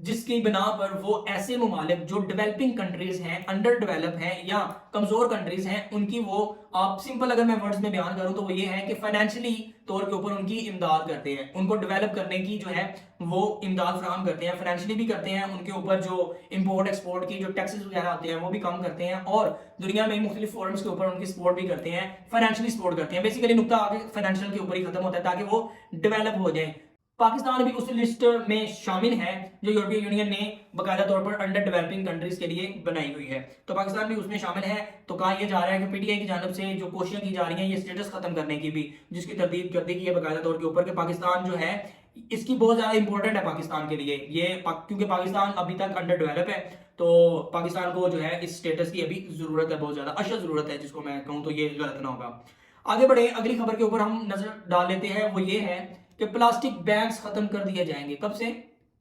جس کی بنا پر وہ ایسے ممالک جو ڈیولپنگ کنٹریز ہیں، انڈر ڈیولپ ہیں یا کمزور کنٹریز ہیں، ان کی وہ آپ سمپل اگر میں ورڈز میں بیان کروں تو وہ یہ ہے کہ فائنینشلی طور کے اوپر ان کی امداد کرتے ہیں، ان کو ڈیولپ کرنے کی جو ہے وہ امداد فراہم کرتے ہیں، فائنینشلی بھی کرتے ہیں، ان کے اوپر جو امپورٹ ایکسپورٹ کی جو ٹیکسز وغیرہ ہوتے ہیں وہ بھی کم کرتے ہیں، اور دنیا میں مختلف فورمز کے اوپر ان کی سپورٹ بھی کرتے ہیں، فائنینشلی سپورٹ کرتے ہیں۔ بیسیکلی نقطہ آگے فائنینشیل کے اوپر ہی ختم ہوتا ہے تاکہ وہ ڈیولپ ہو جائیں۔ پاکستان بھی اس لسٹ میں شامل ہے جو یورپین یونین نے باقاعدہ طور پر انڈر ڈیولپنگ کنٹریز کے لیے بنائی ہوئی ہے، تو پاکستان بھی اس میں شامل ہے۔ تو کہا یہ جا رہا ہے کہ پی ٹی آئی کی جانب سے جو کوششیں کی جا رہی ہیں یہ اسٹیٹس ختم کرنے کی بھی، جس کی تردید کر دی گئی ہے باقاعدہ طور کے اوپر کہ پاکستان جو ہے اس کی بہت زیادہ امپورٹنٹ ہے پاکستان کے لیے یہ، کیونکہ پاکستان ابھی تک انڈر ڈیولپ ہے، تو پاکستان کو جو ہے اس اسٹیٹس کی ابھی ضرورت ہے، بہت زیادہ اشد ضرورت ہے، جس کو میں کہوں تو یہ غلط نہ ہوگا۔ آگے بڑھے، اگلی خبر کے اوپر ہم نظر ڈال لیتے ہیں، وہ یہ ہے کہ پلاسٹک بیگز ختم کر دیے جائیں گے۔ کب سے؟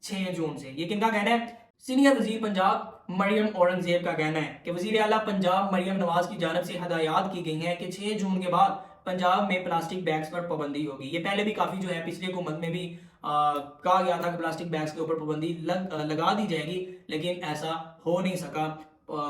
6 جون سے۔ یہ کن کا کہنا ہے؟ سینئر وزیر پنجاب مریم اورنگزیب کا کہنا ہے کہ وزیر اعلیٰ پنجاب مریم نواز کی جانب سے ہدایات کی گئی ہیں کہ 6 جون کے بعد پنجاب میں پلاسٹک بیگز پر پابندی ہوگی۔ یہ پہلے بھی کافی جو ہے پچھلی حکومت میں بھی کہا گیا تھا کہ پلاسٹک بیگز کے اوپر پابندی لگا دی جائے گی، لیکن ایسا ہو نہیں سکا،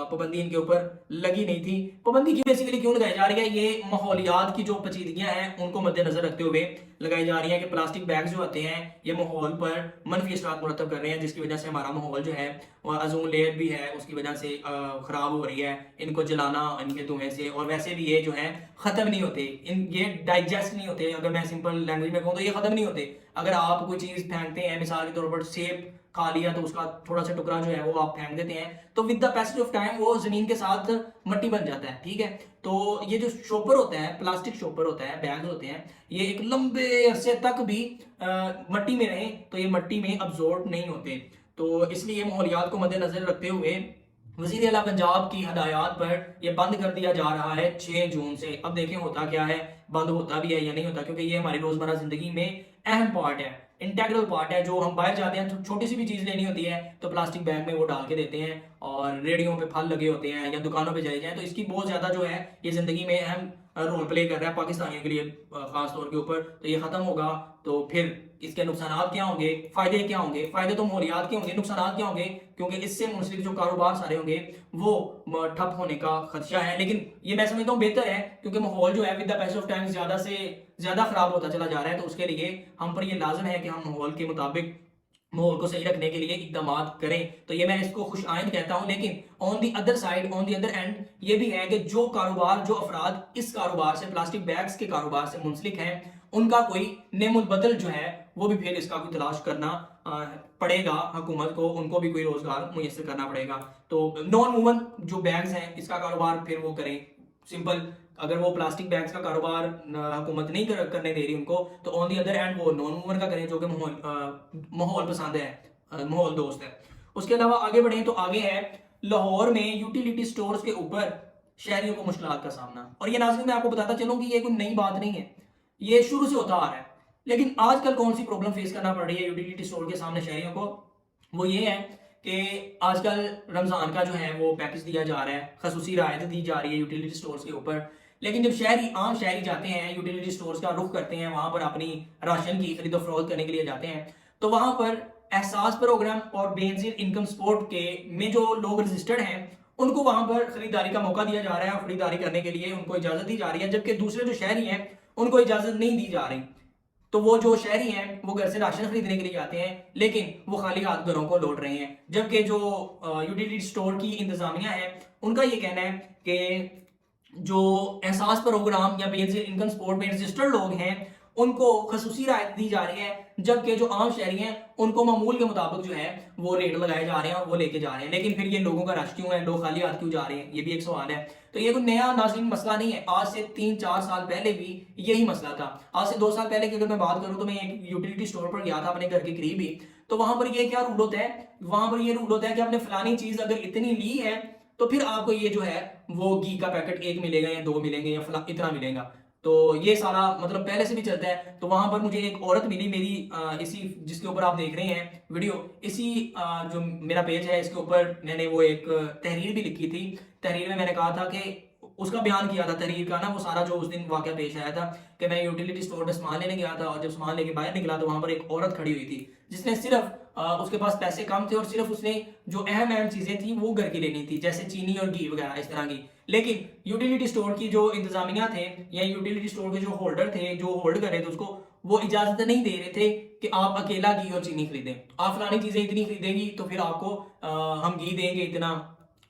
پابندی ان کے اوپر لگی نہیں تھی۔ پابندی کی بیسیکلی کیوں لگائی جا رہی ہے؟ یہ ماحولیات کی جو پیچیدگیاں ہیں ان کو مد نظر رکھتے ہوئے لگائی جا رہی ہیں کہ پلاسٹک بیگز جو ہوتے ہیں یہ ماحول پر منفی اثرات مرتب کر رہے ہیں، جس کی وجہ سے ہمارا ماحول جو ہے وہ اوزون لیئر بھی ہے اس کی وجہ سے خراب ہو رہی ہے، ان کو جلانا ان کے دھوئیں سے، اور ویسے بھی یہ جو ہے ختم نہیں ہوتے، یہ ڈائجسٹ نہیں ہوتے۔ اگر میں سمپل لینگویج میں کہوں تو یہ ختم نہیں ہوتے۔ اگر آپ کوئی چیز پھینکتے ہیں، مثال کے طور پر سیب کھا لیا تو اس کا تھوڑا سا ٹکڑا جو ہے وہ آپ پھینک دیتے ہیں، تو with the passage of time وہ زمین کے ساتھ مٹی بن جاتا ہے، ٹھیک ہے۔ تو یہ جو شوپر ہوتا ہے، پلاسٹک شوپر ہوتا ہے، بیگز ہوتے ہیں، یہ ایک لمبے عرصے تک بھی مٹی میں رہیں تو یہ مٹی میں ابزورب نہیں ہوتے، تو اس لیے ماحولیات کو مد نظر رکھتے ہوئے وزیر اعلیٰ پنجاب کی ہدایات پر یہ بند کر دیا جا رہا ہے 6 جون سے۔ اب دیکھیں ہوتا کیا ہے، بند ہوتا بھی ہے یا نہیں ہوتا، کیونکہ یہ ہماری روزمرہ زندگی میں اہم پارٹ ہے، انٹیگرل پارٹ ہے۔ جو ہم باہر جاتے ہیں چھوٹی سی بھی چیز لینی ہوتی ہے تو پلاسٹک بیگ میں وہ ڈال کے دیتے ہیں، اور ریڑیوں پہ پھل لگے ہوتے ہیں یا دکانوں پہ چلے جائیں تو اس کی بہت زیادہ جو ہے یہ زندگی میں اہم رول پلے کر رہا ہے پاکستانیوں کے لیے خاص طور کے اوپر۔ تو یہ ختم ہوگا تو پھر اس کے نقصانات کیا ہوں گے، فائدے کیا ہوں گے؟ فائدے تو ماحولیات کے ہوں گے، نقصانات کیا ہوں گے؟ کیونکہ اس سے منسلک جو کاروبار سارے ہوں گے وہ ٹھپ ہونے کا خدشہ ہے، لیکن یہ میں سمجھتا ہوں بہتر ہے، کیونکہ ماحول جو ہے with the pace of time زیادہ سے زیادہ خراب ہوتا چلا جا رہا ہے، تو اس کے لیے ہم پر یہ لازم ہے کہ ہم ماحول کے مطابق ماحول کو صحیح رکھنے کے لیے اقدامات کریں۔ تو یہ میں اس کو خوش آئند کہتا ہوں، لیکن on the other side, on the other end یہ بھی ہے کہ جو کاروبار، جو افراد اس کاروبار سے، پلاسٹک بیگز کے کاروبار سے منسلک ہیں، ان کا کوئی نعم البدل جو ہے وہ بھی پھر اس کا کوئی تلاش کرنا پڑے گا، حکومت کو ان کو بھی کوئی روزگار میسر کرنا پڑے گا۔ تو نان موون جو بیگز ہیں اس کا کاروبار پھر وہ کریں، سمپل۔ اگر وہ پلاسٹک بیگز کا کاروبار حکومت نہیں کرنے دے رہی ان کو، تو آن دی ادر اینڈ وہ نان موون کا کریں جو کہ ماحول پسند ہے، ماحول دوست ہے۔ اس کے علاوہ آگے بڑھیں تو آگے ہے لاہور میں یوٹیلیٹی سٹورز کے اوپر شہریوں کو مشکلات کا سامنا۔ اور یہ ناظرین میں آپ کو بتاتا چلوں کہ یہ کوئی نئی بات نہیں ہے، یہ شروع سے ہوتا آ رہا ہے، لیکن آج کل کون سی پرابلم فیس کرنا پڑ رہی ہے یوٹیلیٹی سٹور کے سامنے شہریوں کو؟ وہ یہ ہے کہ آج کل رمضان کا جو ہے وہ پیکج دیا جا رہا ہے، خصوصی رعایت دی جا رہی ہے یوٹیلیٹی سٹورز کے اوپر، لیکن جب عام شہری جاتے ہیں یوٹیلیٹی سٹورز کا رخ کرتے ہیں، وہاں پر اپنی راشن کی خرید و فروخت کرنے کے لیے جاتے ہیں، تو وہاں پر احساس پروگرام اور بے نظیر انکم سپورٹ کے میں جو لوگ رجسٹرڈ ہیں ان کو وہاں پر خریداری کا موقع دیا جا رہا ہے، اور خریداری کرنے کے لیے ان کو اجازت دی جا رہی ہے، جبکہ دوسرے جو شہری ہیں ان کو اجازت نہیں دی جا رہی۔ تو وہ جو شہری ہیں وہ گھر سے راشن خریدنے کے لیے جاتے ہیں، لیکن وہ خالی ہاتھ گھروں کو لوٹ رہے ہیں، جبکہ جو یوٹیلیٹی سٹور کی انتظامیہ ہے ان کا یہ کہنا ہے کہ جو احساس پروگرام یا بے نظیر انکم سپورٹ میں رجسٹرڈ لوگ ہیں ان کو خصوصی رعایت دی جا رہی ہے، جبکہ جو عام شہری ہیں ان کو معمول کے مطابق جو ہے وہ ریٹ لگائے جا رہے ہیں اور وہ لے کے جا رہے ہیں۔ لیکن پھر یہ لوگوں کا رش کیوں ہے، لوگ خالی ہاتھ کیوں جا رہے ہیں، یہ بھی ایک سوال ہے۔ تو یہ کوئی نیا ناظرین مسئلہ نہیں ہے، آج سے 3-4 سال پہلے بھی یہی مسئلہ تھا۔ آج سے 2 سال پہلے کی اگر میں بات کروں تو میں ایک یوٹیلیٹی سٹور پر گیا تھا اپنے گھر کے قریب ہی، تو وہاں پر یہ کیا رول ہوتا ہے، وہاں پر یہ رول ہوتا ہے کہ آپ نے فلانی چیز اگر اتنی لی ہے تو پھر آپ کو یہ جو ہے وہ گھی کا پیکٹ 1 ملے گا یا 2 ملیں گے یا اتنا ملے گا۔ تو یہ سارا مطلب پہلے سے بھی چلتا ہے۔ تو وہاں پر مجھے ایک عورت ملی میری اسی جس کے اوپر آپ دیکھ رہے ہیں ویڈیو، اسی جو میرا پیج ہے اس کے اوپر میں نے وہ ایک تحریر بھی لکھی تھی۔ تحریر میں نے کہا تھا کہ اس کا بیان کیا تھا تحریر کا نا، وہ سارا جو اس دن واقعہ پیش آیا تھا کہ میں یوٹیلیٹی سٹور میں سامان لینے گیا تھا، اور جب سامان لے کے باہر نکلا تو وہاں پر ایک عورت کھڑی ہوئی تھی جس نے صرف اس کے پاس پیسے کم تھے اور صرف اس نے جو اہم اہم چیزیں تھیں وہ گھر کی لینی تھی، جیسے چینی اور گھی وغیرہ اس طرح کی. لیکن یوٹیلیٹی اسٹور کی جو انتظامیہ تھے یا یوٹیلیٹی اسٹور کے جو ہولڈر تھے جو ہولڈ کر رہے تھے اس کو، وہ اجازت نہیں دے رہے تھے کہ آپ اکیلا گھی اور چینی خریدیں. آپ فلانی چیزیں اتنی خریدیں گی تو پھر آپ کو ہم گھی دیں گے اتنا.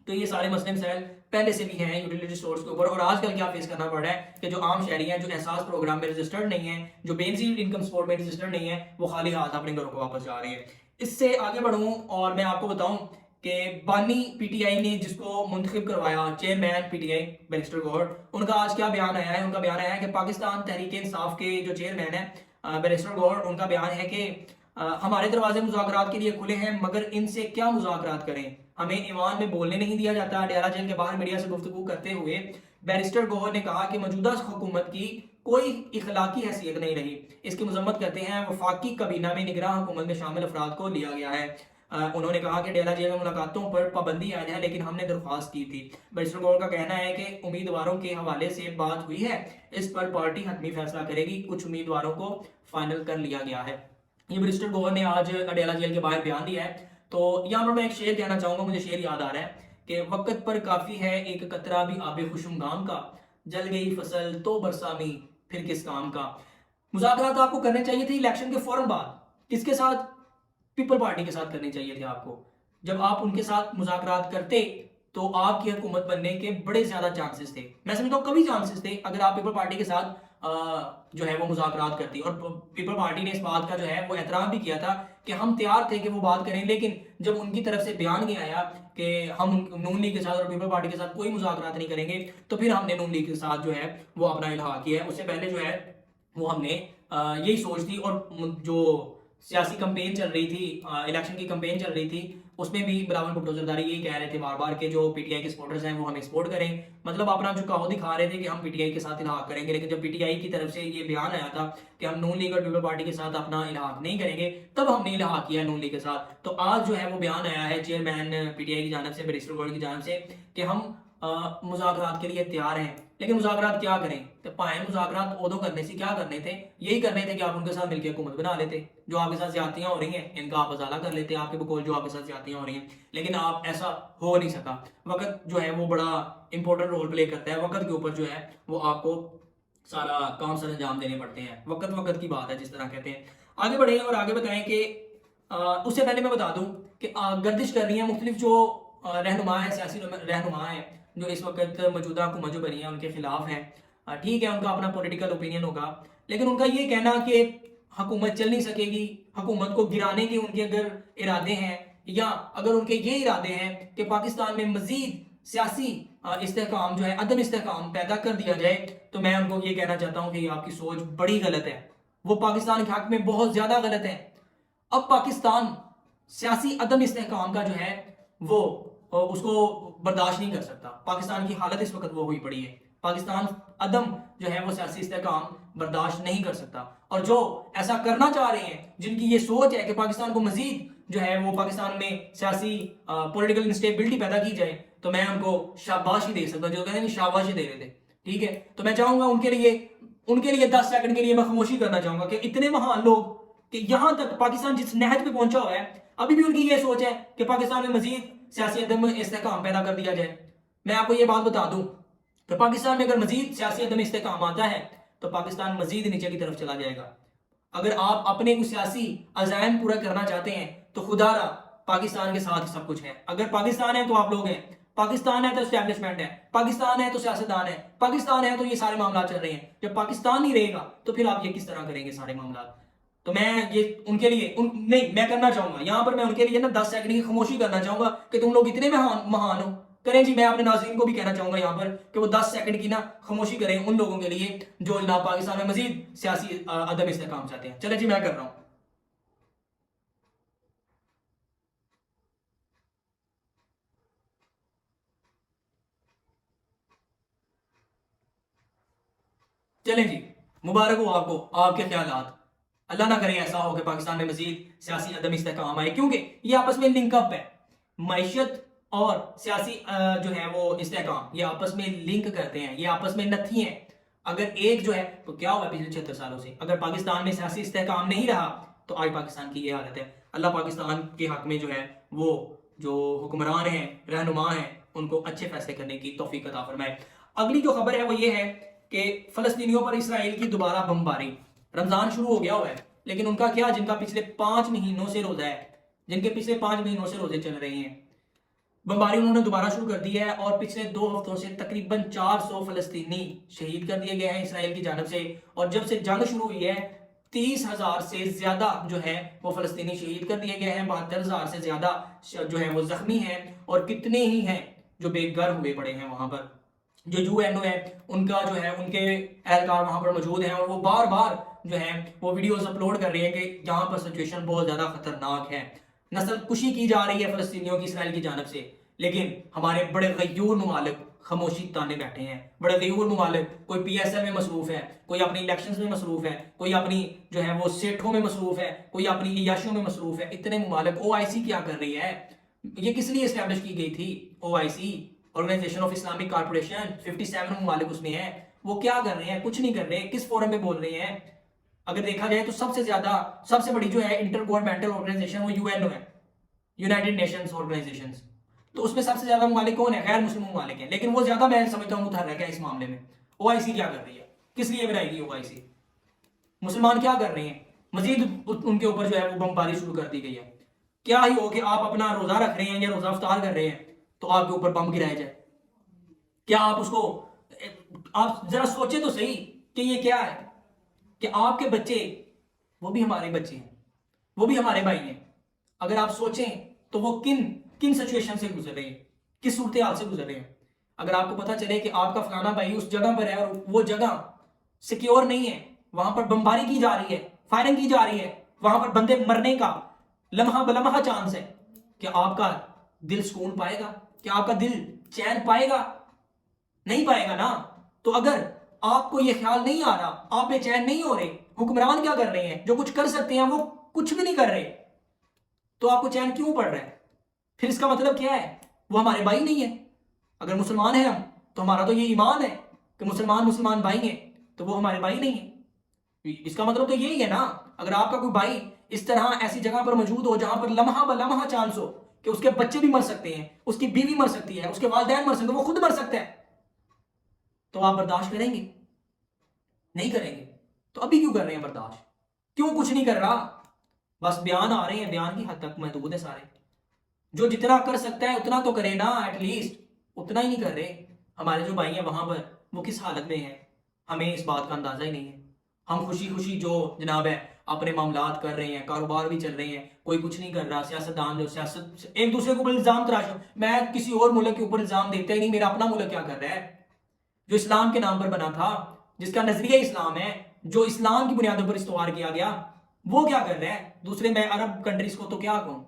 تو یہ سارے مسئلے مسائل پہلے سے بھی ہیں یوٹیلیٹی اسٹورز کے اوپر. اور آج کل کیا فیس کرنا پڑ رہا ہے کہ جو عام شہری ہیں جو احساس پروگرام میں رجسٹرڈ نہیں ہیں، جو بے نظیر انکم سپورٹ میں رجسٹرڈ نہیں ہیں، وہ خالی ہاتھ اپنے گھروں کو واپس جا رہے ہیں. اس سے آگے بڑھوں اور میں آپ کو بتاؤں کہ بانی پی ٹی آئی نے جس کو منتخب کروایا chairman P T I barrister Gohar, ان کا آج کیا بیان آیا ہے؟ ان کا بیان آیا ہے کہ پاکستان تحریک انصاف کے جو چیئرمین ہیں بیرسٹر گوہر، ان کا بیان ہے کہ ہمارے دروازے مذاکرات کے لیے کھلے ہیں، مگر ان سے کیا مذاکرات کریں، ہمیں ایوان میں بولنے نہیں دیا جاتا. ڈیرہ جیل کے باہر میڈیا سے گفتگو کرتے ہوئے بیرسٹر گوہر نے کہا کہ موجودہ حکومت کی کوئی اخلاقی حیثیت نہیں رہی. اس کی مذمت کرتے ہیں وفاقی کابینہ میں نگراں حکومت میں شامل افراد کو لیا گیا ہے. انہوں نے کہا کہ ڈیرہ جیل میں ملاقاتوں پر پابندی عائد ہے، لیکن ہم نے درخواست کی تھی. بیرسٹر گوہر کا کہنا ہے کہ امیدواروں کے حوالے سے بات ہوئی ہے، اس پر پارٹی حتمی فیصلہ کرے گی. کچھ امیدواروں کو فائنل کر لیا گیا ہے. یہ بیرسٹر گوہر نے آج ڈیرہ جیل کے باہر بیان دیا ہے. تو یہاں پر میں ایک شعر کہنا چاہوں گا، مجھے شعر یاد آ رہا ہے کہ وقت پر کافی ہے ایک قطرہ بھی آب خوشمگام کا، جل گئی فصل تو برسامی پھر کس کام کا. مذاکرات آپ کو کرنے چاہیے تھے الیکشن کے فوراً بعد. کس کے ساتھ؟ پیپل پارٹی کے ساتھ کرنے چاہیے تھے آپ کو. جب آپ ان کے ساتھ مذاکرات کرتے تو آپ کی حکومت بننے کے بڑے زیادہ چانسز تھے. میں سمجھتا ہوں کبھی چانسز تھے اگر آپ پیپل پارٹی کے ساتھ جو ہے وہ مذاکرات کرتی. اور پیپل پارٹی نے اس بات کا جو ہے وہ اعتراف بھی کیا تھا کہ ہم تیار تھے کہ وہ بات کریں، لیکن جب ان کی طرف سے بیان نہیں آیا کہ ہم نون لیگ کے ساتھ اور پیپل پارٹی کے ساتھ کوئی مذاکرات نہیں کریں گے، تو پھر ہم نے نون لیگ کے ساتھ جو ہے وہ اپنا الحاق کیا ہے. اس سے پہلے جو ہے وہ ہم نے یہی سوچ تھی. اور جو سیاسی کمپین چل رہی تھی، الیکشن کی کمپین چل رہی تھی، اس میں بھی بلاول بھٹو زرداری یہی کہہ رہے تھے بار بار کہ جو پی ٹی آئی کے سپورٹرز ہیں وہ ہمیں سپورٹ کریں. مطلب اپنا جھکاؤ دکھا رہے تھے کہ ہم پی ٹی آئی کے ساتھ الحاق کریں گے. لیکن جب پی ٹی آئی کی طرف سے یہ بیان آیا تھا کہ ہم نون لیگ اور پیپل پارٹی کے ساتھ اپنا الحاق نہیں کریں گے، تب ہم نے الحاق کیا نون لیگ کے ساتھ. تو آج جو ہے وہ بیان آیا ہے چیئرمین پی ٹی آئی کی جانب سے، بیرسٹر گوہر کی جانب سے، کہ ہم مذاکرات کے لیے تیار ہیں. لیکن مذاکرات کیا کریں؟ تو پائیں مذاکرات عہدوں کرنے سے کیا کرنے تھے؟ یہی کرنے تھے کہ آپ ان کے ساتھ مل کے حکومت بنا لیتے. جو آپ کے ساتھ زیادتیاں ہو رہی ہیں ان کا آپ ازالہ کر لیتے آپ کے بقول جو آپ کے ساتھ زیادتیاں ہو رہی ہیں. لیکن آپ ایسا ہو نہیں سکا. وقت جو ہے وہ بڑا امپورٹنٹ رول پلے کرتا ہے. وقت کے اوپر جو ہے وہ آپ کو سارا کام سر انجام دینے پڑتے ہیں. وقت کی بات ہے جس طرح کہتے ہیں. آگے بڑھیں اور آگے بتائیں کہ اس سے پہلے میں بتا دوں کہ گردش کر رہی ہیں مختلف جو رہنما ہیں، سیاسی رہنما ہیں جو اس وقت موجودہ حکومت جو بنی ہے ان کے خلاف ہیں. ٹھیک ہے ان کا اپنا پولیٹیکل اوپینین ہوگا، لیکن ان کا یہ کہنا کہ حکومت چل نہیں سکے گی، حکومت کو گرانے کے ان کے اگر ارادے ہیں، یا اگر ان کے یہ ارادے ہیں کہ پاکستان میں مزید سیاسی استحکام جو ہے عدم استحکام پیدا کر دیا جائے، تو میں ان کو یہ کہنا چاہتا ہوں کہ یہ آپ کی سوچ بڑی غلط ہے. وہ پاکستان کے حق میں بہت زیادہ غلط ہے. اب پاکستان سیاسی عدم استحکام کا جو ہے وہ اس کو برداشت نہیں کر سکتا. پاکستان کی حالت اس وقت وہ ہوئی پڑی ہے. پاکستان عدم جو ہے وہ سیاسی استحکام برداشت نہیں کر سکتا. اور جو ایسا کرنا چاہ رہے ہیں، جن کی یہ سوچ ہے کہ پاکستان کو مزید جو ہے وہ پاکستان میں سیاسی پولیٹیکل انسٹیبلٹی پیدا کی جائے، تو میں ان کو شاباشی دے سکتا ہوں. جو کہتے ہیں شاباشی دے رہے تھے، ٹھیک ہے. تو میں چاہوں گا ان کے لیے 10 سیکنڈ کے لیے میں خاموشی کرنا چاہوں گا کہ اتنے مہان لوگ کہ یہاں تک پاکستان جس نہج پہ پہنچا ہوا ہے، ابھی بھی ان کی یہ سوچ ہے کہ پاکستان میں مزید سیاسی عدم استحکام پیدا کر دیا جائے. میں آپ کو یہ بات بتا دوں کہ پاکستان میں اگر مزید سیاسی عدم استحکام آتا ہے تو پاکستان مزید نیچے کی طرف چلا جائے گا. اگر آپ اپنے کوئی سیاسی عزائم پورا کرنا چاہتے ہیں تو خدا را پاکستان کے ساتھ سب کچھ ہے. اگر پاکستان ہے تو آپ لوگ ہیں، پاکستان ہے تو اسٹیبلشمنٹ ہے، پاکستان ہے تو سیاستدان ہے، پاکستان ہے تو یہ سارے معاملات چل رہے ہیں. جب پاکستان نہیں رہے گا تو پھر آپ یہ کس طرح کریں گے سارے معاملات؟ تو میں یہ ان کے لیے نہیں میں کرنا چاہوں گا یہاں پر، میں ان کے لیے نا 10 سیکنڈ کی خاموشی کرنا چاہوں گا کہ تم لوگ اتنے مہان ہو. کریں جی. میں اپنے ناظرین کو بھی کہنا چاہوں گا یہاں پر کہ وہ 10 سیکنڈ کی نا خاموشی کریں ان لوگوں کے لیے جو جناب پاکستان میں مزید سیاسی عدم استحکام چاہتے ہیں. چلے جی میں کر رہا ہوں. چلیں جی، مبارک ہو آپ کو آپ کے خیالات. اللہ نہ کرے ایسا ہو کہ پاکستان میں مزید سیاسی عدم استحکام آئے، کیونکہ یہ آپس میں لنک اپ ہے. معیشت اور سیاسی جو ہے وہ استحکام یہ آپس میں لنک کرتے ہیں، یہ آپس میں نتھی ہیں. اگر ایک جو ہے تو کیا ہوا پچھلے 76 سالوں سے؟ اگر پاکستان میں سیاسی استحکام نہیں رہا تو آج پاکستان کی یہ حالت ہے. اللہ پاکستان کے حق میں جو ہے وہ جو حکمران ہیں، رہنما ہیں، ان کو اچھے فیصلے کرنے کی توفیق عطا فرمائے۔ اگلی جو خبر ہے وہ یہ ہے کہ فلسطینیوں پر اسرائیل کی دوبارہ بمباری۔ رمضان شروع ہو گیا ہوا ہے، لیکن ان کا کیا، جن کا پچھلے 5 مہینوں سے روزہ ہے، جن کے پچھلے 5 مہینوں سے روزے چل رہے ہیں، بمباری انہوں نے دوبارہ شروع کر دی ہے، اور پچھلے 2 ہفتوں سے تقریباً 400 فلسطینی شہید کر دیے گئے ہیں اسرائیل کی جانب سے، اور جب سے جنگ شروع ہوئی ہے 30,000 سے زیادہ جو ہے وہ فلسطینی شہید کر دیے گئے ہیں، 72,000 سے زیادہ جو ہے وہ زخمی ہیں، اور کتنے ہی ہیں جو بے گھر ہوئے پڑے ہیں وہاں پر۔ جو UN ہے ان کا جو ہے ان کے اہلکار وہاں پر موجود ہیں، اور وہ بار بار جو ہے وہ ویڈیوز اپلوڈ کر رہے ہیں کہ یہاں پر سچویشن بہت زیادہ خطرناک ہے، نسل کشی کی جا رہی ہے فلسطینیوں کی اسرائیل کی جانب سے۔ لیکن ہمارے بڑے غیور ممالک خاموشی تانے بیٹھے ہیں، بڑے غیور ممالک، کوئی PSL میں مصروف ہے، کوئی اپنی الیکشنز میں مصروف ہے، کوئی اپنی جو ہے وہ سیٹھوں میں مصروف ہے، کوئی اپنی عیاشیوں میں مصروف ہے۔ اتنے ممالک، OIC کیا کر رہی ہے؟ یہ کس لیے اسٹیبلش کی گئی تھی؟ OIC organization of Islamic corporation, 57 ممالک اس میں ہیں، وہ کیا کر رہے ہیں؟ کچھ نہیں کر رہے۔ کس فورم پہ بول رہے ہیں؟ اگر دیکھا جائے تو سب سے بڑی جو ہے انٹر گورنمنٹل آرگنائزیشن وہ UN ہے، یونائٹڈ نیشنز آرگنائزیشن، تو اس میں سب سے زیادہ ممالک کون ہیں؟ غیر مسلم ممالک ہیں، لیکن وہ زیادہ میں سمجھتا ہوں متحرک ہے اس معاملے میں۔ OIC کیا کر رہی ہے؟ کس لیے بنائی گئی OIC؟ مسلمان کیا کر رہے ہیں؟ مزید ان کے اوپر جو ہے وہ بمباری شروع کر دی گئی ہے۔ کیا ہی ہو کہ آپ اپنا روزہ رکھ رہے ہیں یا روزہ افطار کر رہے ہیں تو آپ کے اوپر بم گرایا جائے؟ کیا آپ اس کو، آپ ذرا سوچیں تو صحیح کہ یہ کیا ہے؟ کہ آپ کے بچے وہ بھی ہمارے بچے ہیں، وہ بھی ہمارے بھائی ہیں۔ اگر آپ سوچیں تو وہ کن سچویشن سے گزر رہے ہیں، کس صورتحال سے گزر رہے ہیں۔ اگر آپ کو پتہ چلے کہ آپ کا فلانا بھائی اس جگہ پر ہے اور وہ جگہ سیکیور نہیں ہے، وہاں پر بمباری کی جا رہی ہے، فائرنگ کی جا رہی ہے، وہاں پر بندے مرنے کا لمحہ بلمحہ چانس ہے، کیا آپ کا دل سکون پائے گا؟ کیا آپ کا دل چین پائے گا؟ نہیں پائے گا نا۔ تو اگر آپ کو یہ خیال نہیں آ رہا، آپ بے چین نہیں ہو رہے، حکمران کیا کر رہے ہیں؟ جو کچھ کر سکتے ہیں وہ کچھ بھی نہیں کر رہے، تو آپ کو چین کیوں پڑ رہا ہے؟ پھر اس کا مطلب کیا ہے؟ وہ ہمارے بھائی نہیں ہیں۔ اگر مسلمان ہیں ہم تو ہمارا تو یہ ایمان ہے کہ مسلمان بھائی ہیں، تو وہ ہمارے بھائی نہیں ہیں۔ اس کا مطلب تو یہی ہے نا۔ اگر آپ کا کوئی بھائی اس طرح ایسی جگہ پر موجود ہو جہاں پر لمحہ بلمحہ چانس ہو کہ اس کے بچے بھی مر سکتے ہیں، اس کی بیوی مر سکتی ہے، اس کے والدین مر سکتے ہیں، وہ خود مر سکتا ہے، تو آپ برداشت کریں گے؟ نہیں کریں گے۔ تو ابھی کیوں کر رہے ہیں برداشت؟ کیوں کچھ نہیں کر رہا؟ بس بیان آ رہے ہیں، بیان کی حد تک محدود ہے سارے۔ جو جتنا کر سکتا ہے اتنا تو کرے نا، ایٹ لیسٹ اتنا ہی نہیں کر رہے۔ ہمارے جو بھائی ہیں وہاں پر وہ کس حالت میں ہیں ہمیں اس بات کا اندازہ ہی نہیں ہے۔ ہم خوشی جو جناب ہے اپنے معاملات کر رہے ہیں، کاروبار بھی چل رہے ہیں، کوئی کچھ نہیں کر رہا۔ سیاستدان جو سیاست ایک دوسرے کے اوپر الزام تراشو، میں کسی اور ملک کے اوپر الزام دیتا ہی نہیں، میرا اپنا ملک کیا کر رہا ہے جو اسلام کے نام پر بنا تھا، جس کا نظریہ اسلام ہے، جو اسلام کی بنیادوں پر استوار کیا گیا، وہ کیا کر رہا ہے؟ دوسرے میں عرب کنٹریز کو تو کیا کہوں،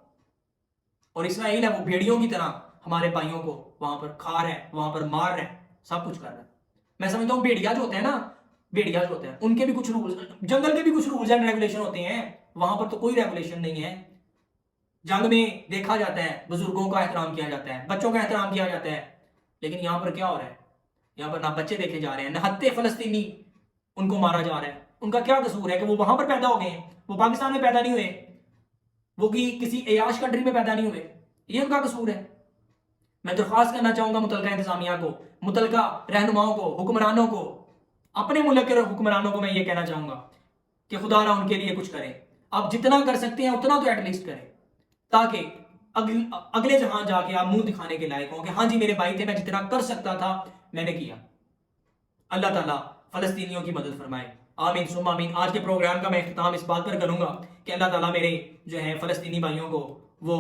اور اسرائیل ہے وہ بھیڑیوں کی طرح ہمارے بھائیوں کو وہاں پر کھا رہا ہے، وہاں پر مار رہا ہے، سب کچھ کر رہا ہے۔ میں سمجھتا ہوں بھیڑیا جو ہوتے ہیں نا، بھیڑیا جو ہوتے ہیں ان کے بھی کچھ رولز، جنگل کے بھی کچھ رولز اینڈ ریگولیشن ہوتے ہیں، وہاں پر تو کوئی ریگولیشن نہیں ہے۔ جنگ میں دیکھا جاتا ہے بزرگوں کا احترام کیا جاتا ہے، بچوں کا احترام کیا جاتا ہے، لیکن یہاں پر کیا ہو رہا ہے؟ یہاں پر نہ بچے دیکھے جا رہے ہیں، نہتے فلسطینی ان کو مارا جا رہا ہے۔ ان کا کیا قصور ہے کہ وہ وہاں پر پیدا ہو گئے ہیں؟ وہ پاکستان میں پیدا نہیں ہوئے، وہ کسی عیاش کنٹری میں پیدا نہیں ہوئے، یہ ان کا قصور ہے۔ میں درخواست کرنا چاہوں گا متعلقہ انتظامیہ کو، متعلقہ رہنماؤں کو، حکمرانوں کو، اپنے ملک کے حکمرانوں کو میں یہ کہنا چاہوں گا کہ خدا نہ ان کے لیے کچھ کرے۔ آپ جتنا کر سکتے ہیں اتنا تو ایٹ لیسٹ کریں، تاکہ اگلے جہاں جا کے آپ منہ دکھانے کے لائق ہوں کہ ہاں جی میرے بھائی تھے، میں جتنا کر سکتا تھا میں نے کیا۔ اللہ تعالیٰ فلسطینیوں کی مدد فرمائے، آمین ثم آمین۔ آج کے پروگرام کا میں اختتام اس بات پر کروں گا کہ اللہ تعالیٰ میرے جو ہے فلسطینی بھائیوں کو وہ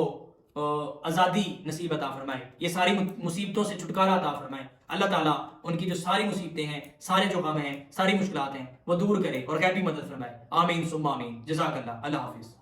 آزادی نصیب عطا فرمائے، یہ ساری مصیبتوں سے چھٹکارا عطا فرمائے۔ اللہ تعالیٰ ان کی جو ساری مصیبتیں ہیں، سارے جو غم ہیں، ساری مشکلات ہیں وہ دور کرے اور غیبی مدد فرمائے، آمین ثم آمین۔ جزاک اللہ، اللہ حافظ۔